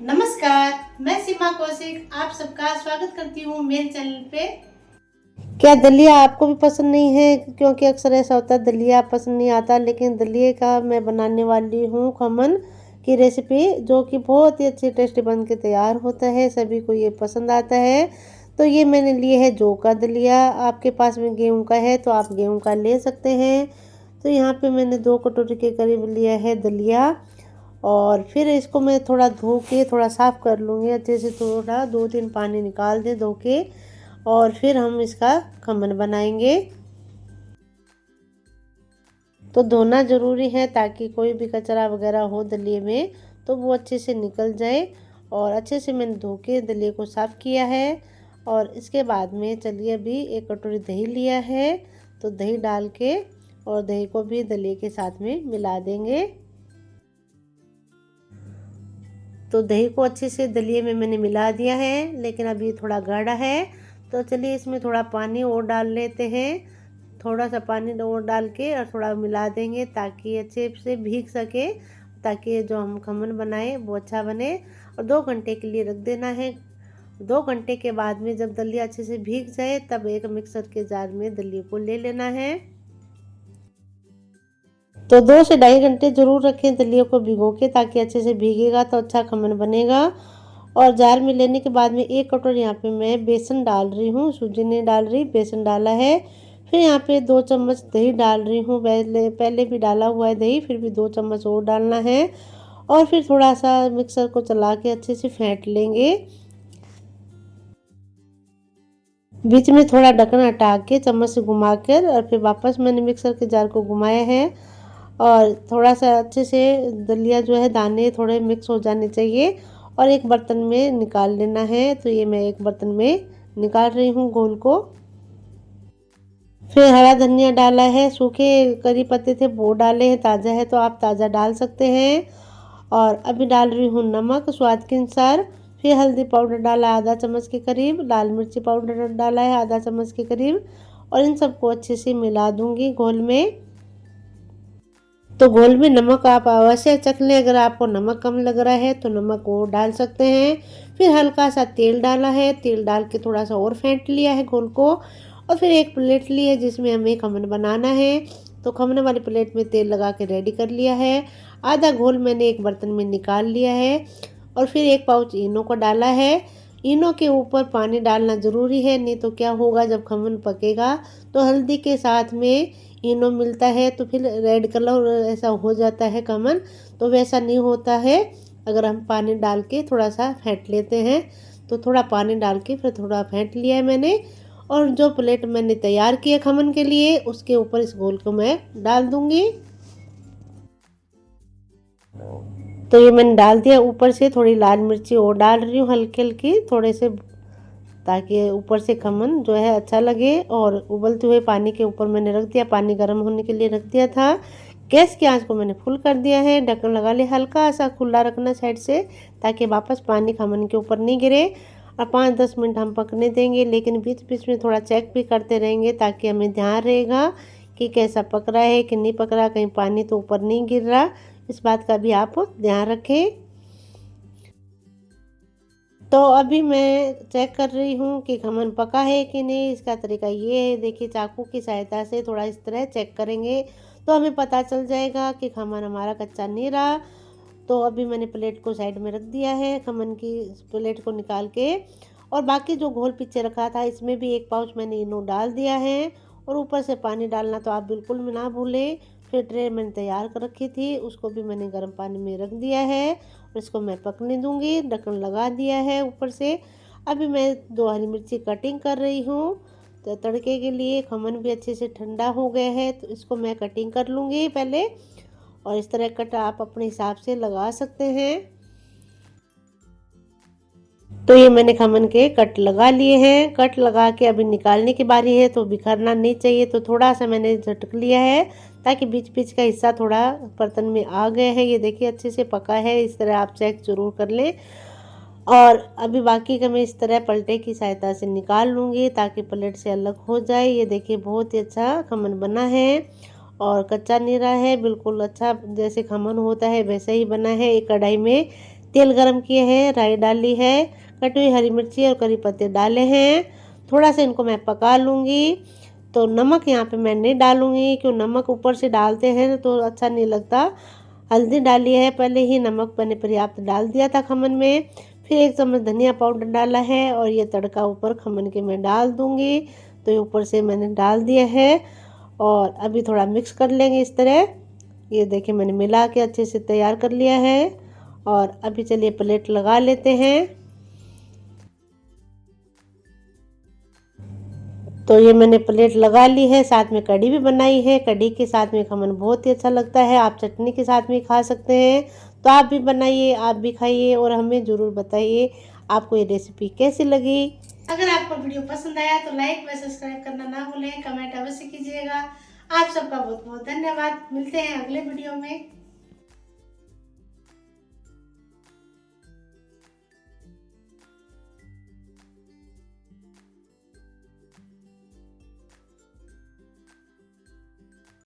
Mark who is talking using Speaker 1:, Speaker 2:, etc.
Speaker 1: नमस्कार, मैं सीमा कौशिक आप सबका स्वागत करती हूँ मेरे चैनल पे।
Speaker 2: क्या दलिया आपको भी पसंद नहीं है? क्योंकि अक्सर ऐसा होता है दलिया पसंद नहीं आता, लेकिन दलिए का मैं बनाने वाली हूँ खमन की रेसिपी, जो कि बहुत ही अच्छी टेस्टी बन के तैयार होता है। सभी को ये पसंद आता है। तो ये मैंने लिए है जौ का दलिया। आपके पास में गेहूं का है तो आप गेहूं का ले सकते हैं। तो यहाँ पे मैंने 2 कटोरी के करीब लिया है दलिया। और फिर इसको मैं थोड़ा धो के थोड़ा साफ़ कर लूँगी अच्छे से, थोड़ा 2-3 पानी निकाल दें धो के। और फिर हम इसका खमन बनाएंगे। तो धोना ज़रूरी है ताकि कोई भी कचरा वगैरह हो दलिए में तो वो अच्छे से निकल जाए। और अच्छे से मैंने धो के दलिए को साफ़ किया है। और इसके बाद में चलिए अभी 1 कटोरी दही लिया है, तो दही डाल के और दही को भी दलिए के साथ में मिला देंगे। तो दही को अच्छे से दलिए में मैंने मिला दिया है, लेकिन अभी थोड़ा गाढ़ा है। तो चलिए इसमें थोड़ा पानी और डाल लेते हैं। थोड़ा सा पानी और डाल के और थोड़ा मिला देंगे ताकि अच्छे से भीग सके, ताकि जो हम खमन बनाए वो अच्छा बने। और 2 घंटे के लिए रख देना है। 2 घंटे के बाद में जब दलिया अच्छे से भीग जाए तब एक मिक्सर के जार में दलिए को ले लेना है। तो 2 से ढाई घंटे ज़रूर रखें दलिया को भिगो के, ताकि अच्छे से भीगेगा तो अच्छा खमन बनेगा। और जार में लेने के बाद में 1 कटोरी यहाँ पे मैं बेसन डाल रही हूँ, सूजी नहीं डाल रही, बेसन डाला है। फिर यहाँ पे 2 चम्मच दही डाल रही हूँ। पहले पहले भी डाला हुआ है दही, फिर भी 2 चम्मच और डालना है। और फिर थोड़ा सा मिक्सर को चला के अच्छे से फेंट लेंगे। बीच में थोड़ा ढक्कन हटा के चम्मच से घुमा कर और फिर वापस मैंने मिक्सर के जार को घुमाया है। और थोड़ा सा अच्छे से दलिया जो है दाने थोड़े मिक्स हो जाने चाहिए और एक बर्तन में निकाल लेना है। तो ये मैं एक बर्तन में निकाल रही हूँ घोल को। फिर हरा धनिया डाला है, सूखे करी पत्ते थे वो डाले हैं, ताज़ा है तो आप ताज़ा डाल सकते हैं। और अभी डाल रही हूँ नमक स्वाद के अनुसार। फिर हल्दी पाउडर डाला आधा चम्मच के करीब, लाल मिर्ची पाउडर डाला है आधा चम्मच के करीब। और इन सबको अच्छे से मिला दूंगी घोल में। तो घोल में नमक आप अवश्य चख लें, अगर आपको नमक कम लग रहा है तो नमक और डाल सकते हैं। फिर हल्का सा तेल डाला है, तेल डाल के थोड़ा सा और फेंट लिया है घोल को। और फिर एक प्लेट ली है जिसमें हमें खमन बनाना है। तो खमन वाली प्लेट में तेल लगा के रेडी कर लिया है। आधा घोल मैंने एक बर्तन में निकाल लिया है। और फिर एक पाउच इनो को डाला है। इनो के ऊपर पानी डालना ज़रूरी है, नहीं तो क्या होगा जब खमन पकेगा तो हल्दी के साथ में इनो मिलता है तो फिर रेड कलर ऐसा हो जाता है खमन। तो वैसा नहीं होता है अगर हम पानी डाल के थोड़ा सा फेंट लेते हैं। तो थोड़ा पानी डाल के फिर थोड़ा फेंट लिया है मैंने। और जो प्लेट मैंने तैयार किया खमन के लिए उसके ऊपर इस घोल को मैं डाल दूंगी। तो ये मैंने डाल दिया। ऊपर से थोड़ी लाल मिर्ची और डाल रही हूँ हल्की हल्की थोड़े से, ताकि ऊपर से खमन जो है अच्छा लगे। और उबलते हुए पानी के ऊपर मैंने रख दिया, पानी गर्म होने के लिए रख दिया था। गैस की आंच को मैंने फुल कर दिया है, ढक्कन लगा लिया, हल्का सा खुला रखना साइड से ताकि वापस पानी खमन के ऊपर नहीं गिरे। और 5-10 मिनट हम पकने देंगे, लेकिन बीच बीच में थोड़ा चेक भी करते रहेंगे ताकि हमें ध्यान रहेगा कि कैसा पक रहा है कि नहीं पक रहा, कहीं पानी तो ऊपर नहीं गिर रहा। इस बात का भी आप ध्यान रखें। तो अभी मैं चेक कर रही हूँ कि खमन पका है कि नहीं। इसका तरीका ये है, देखिए चाकू की सहायता से थोड़ा इस तरह चेक करेंगे तो हमें पता चल जाएगा कि खमन हमारा कच्चा नहीं रहा। तो अभी मैंने प्लेट को साइड में रख दिया है, खमन की प्लेट को निकाल के। और बाकी जो घोल पीछे रखा था इसमें भी एक पाउच मैंने इनो डाल दिया है। और ऊपर से पानी डालना तो आप बिल्कुल भी ना भूलें। फिर ट्रे मैंने तैयार कर रखी थी उसको भी मैंने गर्म पानी में रख दिया है और इसको मैं पकने दूंगी, ढक्कन लगा दिया है ऊपर से। अभी मैं 2 हरी मिर्ची कटिंग कर रही हूँ तो तड़के के लिए। खमन भी अच्छे से ठंडा हो गया है तो इसको मैं कटिंग कर लूँगी पहले। और इस तरह कट आप अपने हिसाब से लगा सकते हैं। तो ये मैंने खमन के कट लगा लिए हैं। कट लगा के अभी निकालने की बारी है, तो बिखरना नहीं चाहिए तो थोड़ा सा मैंने झटक लिया है ताकि बीच बीच का हिस्सा थोड़ा बर्तन में आ गया है। ये देखिए अच्छे से पका है, इस तरह आप चेक जरूर कर लें। और अभी बाकी का मैं इस तरह पलटे की सहायता से निकाल लूँगी ताकि प्लेट से अलग हो जाए। ये देखिए बहुत ही अच्छा खमन बना है और कच्चा नहीं रहा है, बिल्कुल अच्छा जैसे खमन होता है वैसे ही बना है। एक कढ़ाई में तेल गरम किए हैं, राई डाली है, कटी हुई हरी मिर्ची और करी पत्ते डाले हैं। थोड़ा सा इनको मैं पका लूँगी। तो नमक यहाँ पे मैं नहीं डालूँगी, क्यों नमक ऊपर से डालते हैं तो अच्छा नहीं लगता। हल्दी डाली है, पहले ही नमक मैंने पर्याप्त डाल दिया था खमन में। फिर 1 चम्मच धनिया पाउडर डाला है और ये तड़का ऊपर खमन के मैं डाल दूँगी। तो ये ऊपर से मैंने डाल दिया है और अभी थोड़ा मिक्स कर लेंगे इस तरह। ये देखिए मैंने मिला के अच्छे से तैयार कर लिया है और अभी चलिए प्लेट लगा लेते हैं। तो ये मैंने प्लेट लगा ली है, साथ में कढ़ी भी बनाई है। कढ़ी के साथ में खमन बहुत ही अच्छा लगता है, आप चटनी के साथ में खा सकते हैं। तो आप भी बनाइए, आप भी खाइए और हमें ज़रूर बताइए आपको ये रेसिपी कैसी लगी।
Speaker 1: अगर आपको वीडियो पसंद आया तो लाइक व सब्सक्राइब करना ना भूलें, कमेंट अवश्य कीजिएगा। आप सबका बहुत बहुत धन्यवाद। मिलते हैं अगले वीडियो में।